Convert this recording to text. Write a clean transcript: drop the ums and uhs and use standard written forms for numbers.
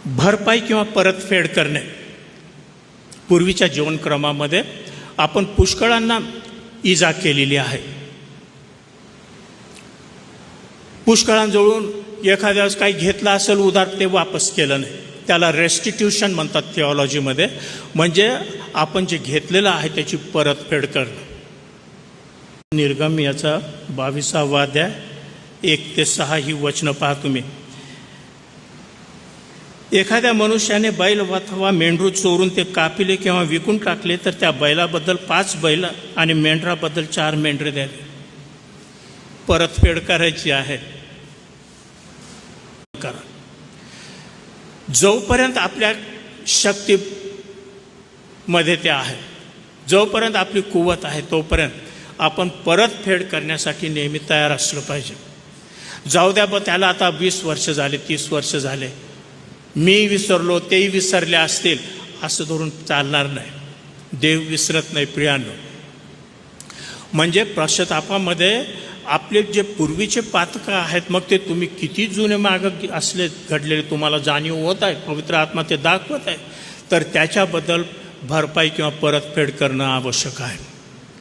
भरपाई किंवा परतफेड करणे. पूर्वीच्या जीवनक्रमामध्ये आपण पुष्कळांना इजा केलेली आहे. पुष्कळांजवळून एखाद्या वेळेस काही घेतलं असेल उधार ते वापस केलं नाही, त्याला रेस्टिट्यूशन म्हणतात थिओलॉजीमध्ये. म्हणजे आपण जे घेतलेलं आहे त्याची परतफेड करणं. निर्गम याचा 22वा अध्याय 1 ते 6 ही वचनं पहा तुम्ही. एखाद्या मनुष्याने बैल अथवा मेंढरू चोरून ते कापिले किंवा विकून टाकले तर त्या बैलाबद्दल 5 बैल आणि मेंढराबद्दल 4 मेंढरे द्यावे. परतफेड करायची आहे. करा. जोपर्यंत आपल्या शक्तीमध्ये ते आहे, जोपर्यंत आपली कुवत आहे, तोपर्यंत आपण परतफेड करण्यासाठी नेहमी तयार असलं पाहिजे. जाऊ द्या बा, त्याला आता 20 वर्ष झाले, 30 वर्ष झाले, मी विसरलो, तेही विसरले असतील, असं धरून चालणार नाही. देव विसरत नाही प्रियांनो. म्हणजे पश्चातापामध्ये आपले जे पूर्वीचे पातकं आहेत, मग ते तुम्ही किती जुने मागं असले घडलेले तुम्हाला जाणीव होत आहे, पवित्र आत्मा ते दाखवत आहे, तर त्याच्याबद्दल भरपाई किंवा परतफेड करणं आवश्यक आहे.